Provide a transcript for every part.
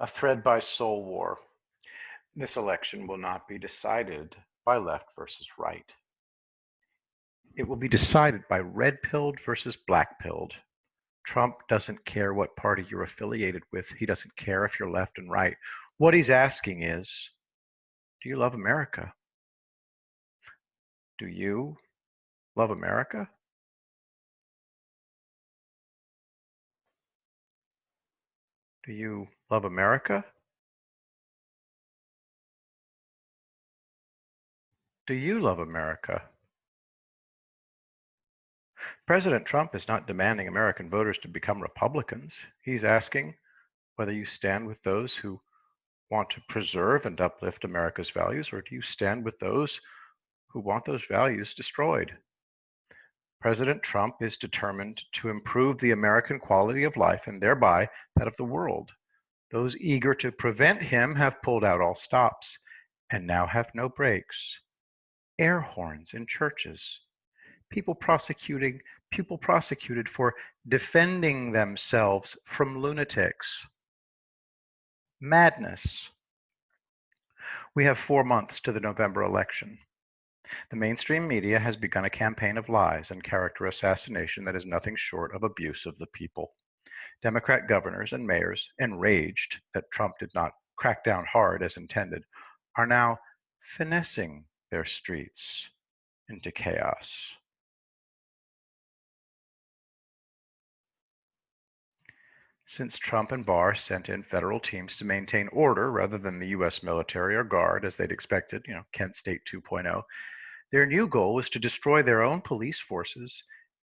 A thread by soul war. This election will not be decided by left versus right. It will be decided by red-pilled versus black-pilled. Trump doesn't care what party you're affiliated with. He doesn't care if you're left and right. What he's asking is, do you love America? Do you love America? Do you love America? Do you love America? President Trump is not demanding American voters to become Republicans. He's asking whether you stand with those who want to preserve and uplift America's values, or do you stand with those who want those values destroyed? President Trump is determined to improve the American quality of life and thereby that of the world. Those eager to prevent him have pulled out all stops and now have no brakes. Air horns in churches. People prosecuted for defending themselves from lunatics. Madness. We have 4 months to the November election. The mainstream media has begun a campaign of lies and character assassination that is nothing short of abuse of the people. Democrat governors and mayors, enraged that Trump did not crack down hard as intended, are now finessing their streets into chaos. Since Trump and Barr sent in federal teams to maintain order rather than the U.S. military or guard as they'd expected, Kent State 2.0, their new goal was to destroy their own police forces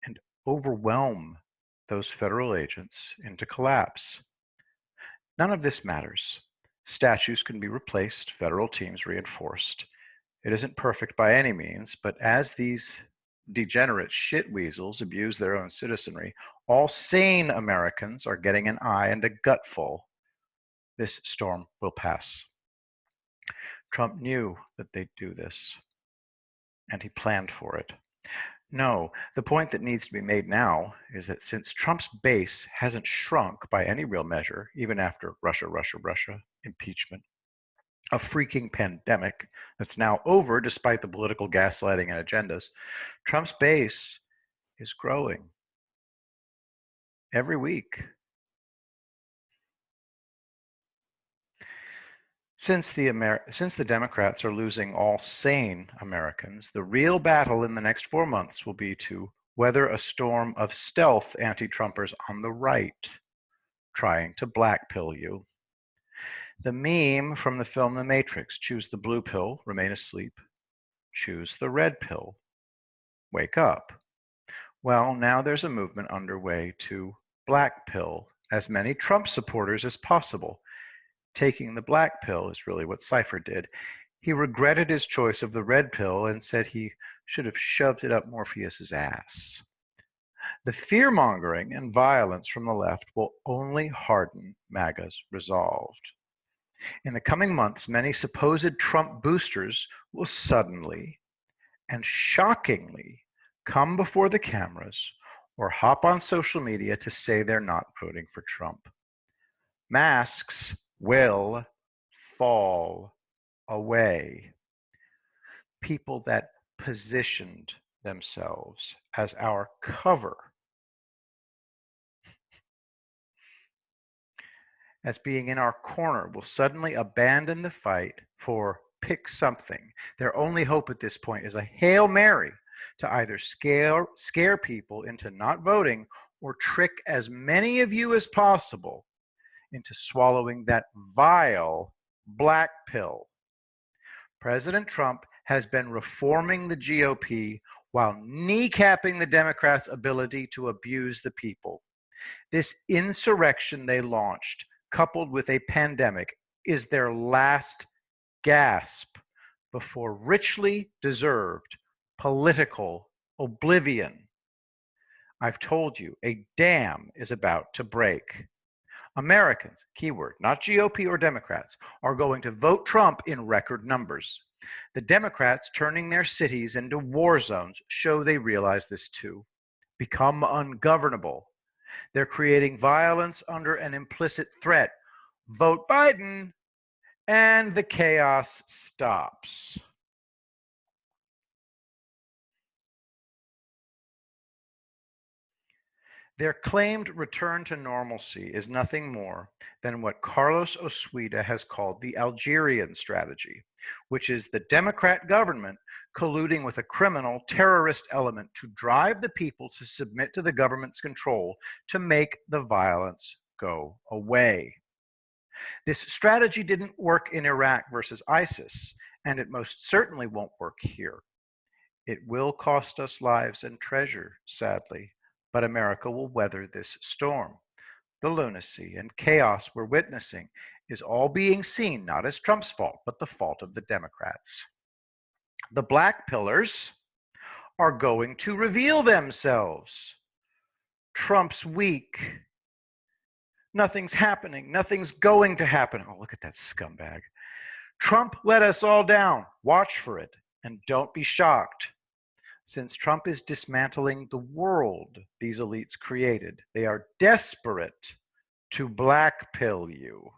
and overwhelm those federal agents into collapse. None of this matters. Statues can be replaced, federal teams reinforced. It isn't perfect by any means, but as these degenerate shitweasels abuse their own citizenry, all sane Americans are getting an eye and a gutful. This storm will pass. Trump knew that they'd do this, and he planned for it. No, the point that needs to be made now is that since Trump's base hasn't shrunk by any real measure, even after Russia, impeachment, a freaking pandemic that's now over despite the political gaslighting and agendas, Trump's base is growing every week. Since the Democrats are losing all sane Americans, the real battle in the next 4 months will be to weather a storm of stealth anti-Trumpers on the right, trying to blackpill you. The meme from the film The Matrix, choose the blue pill, remain asleep. Choose the red pill, wake up. Well, now there's a movement underway to blackpill as many Trump supporters as possible. Taking the black pill is really what Cypher did. He regretted his choice of the red pill and said he should have shoved it up Morpheus's ass. The fear-mongering and violence from the left will only harden MAGA's resolve. In the coming months, many supposed Trump boosters will suddenly and shockingly come before the cameras or hop on social media to say they're not voting for Trump. Masks will fall away. People that positioned themselves as our cover, as being in our corner, will suddenly abandon the fight for pick something. Their only hope at this point is a Hail Mary to either scare people into not voting or trick as many of you as possible into swallowing that vile black pill. President Trump has been reforming the GOP while kneecapping the Democrats' ability to abuse the people. This insurrection they launched, coupled with a pandemic, is their last gasp before richly deserved political oblivion. I've told you, a dam is about to break. Americans, keyword, not GOP or Democrats, are going to vote Trump in record numbers. The Democrats turning their cities into war zones show they realize this too. Become ungovernable. They're creating violence under an implicit threat. Vote Biden, and the chaos stops. Their claimed return to normalcy is nothing more than what Carlos Osuita has called the Algerian strategy, which is the Democrat government colluding with a criminal terrorist element to drive the people to submit to the government's control to make the violence go away. This strategy didn't work in Iraq versus ISIS, and it most certainly won't work here. It will cost us lives and treasure, sadly, but America will weather this storm. The lunacy and chaos we're witnessing is all being seen not as Trump's fault, but the fault of the Democrats. The black pillars are going to reveal themselves. Trump's weak. Nothing's happening. Nothing's going to happen. Oh, look at that scumbag. Trump let us all down. Watch for it and don't be shocked. Since Trump is dismantling the world these elites created, they are desperate to blackpill you.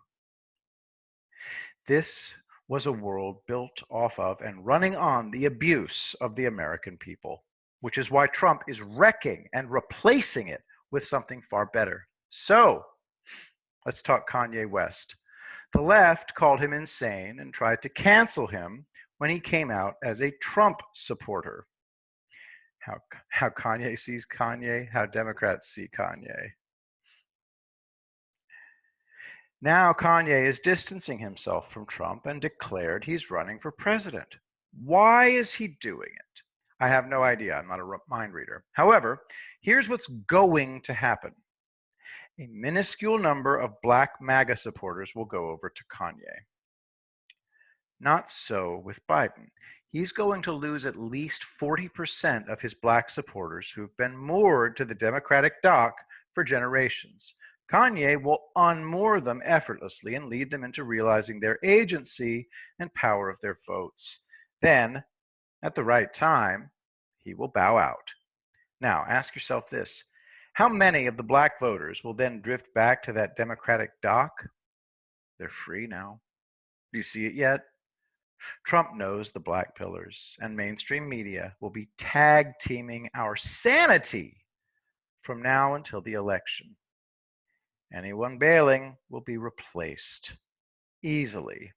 This was a world built off of and running on the abuse of the American people, which is why Trump is wrecking and replacing it with something far better. So, let's talk Kanye West. The left called him insane and tried to cancel him when he came out as a Trump supporter. How Kanye sees Kanye, how Democrats see Kanye. Now Kanye is distancing himself from Trump and declared he's running for president. Why is he doing it? I have no idea. I'm not a mind reader. However, here's what's going to happen. A minuscule number of black MAGA supporters will go over to Kanye. Not so with Biden. He's going to lose at least 40% of his black supporters who've been moored to the Democratic dock for generations. Kanye will unmoor them effortlessly and lead them into realizing their agency and power of their votes. Then, at the right time, he will bow out. Now, ask yourself this. How many of the black voters will then drift back to that Democratic dock? They're free now. Do you see it yet? Trump knows the black pillars, and mainstream media will be tag teaming our sanity from now until the election. Anyone bailing will be replaced easily.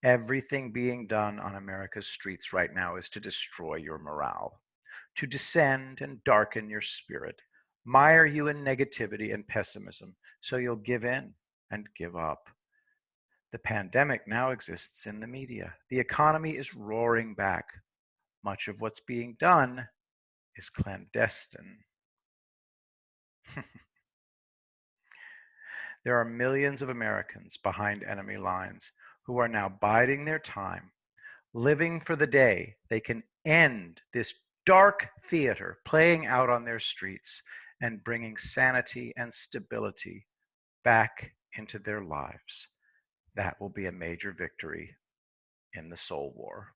Everything being done on America's streets right now is to destroy your morale, to descend and darken your spirit, mire you in negativity and pessimism, so you'll give in and give up. The pandemic now exists in the media. The economy is roaring back. Much of what's being done is clandestine. There are millions of Americans behind enemy lines who are now biding their time, living for the day they can end this dark theater playing out on their streets and bringing sanity and stability back into their lives. That will be a major victory in the soul war.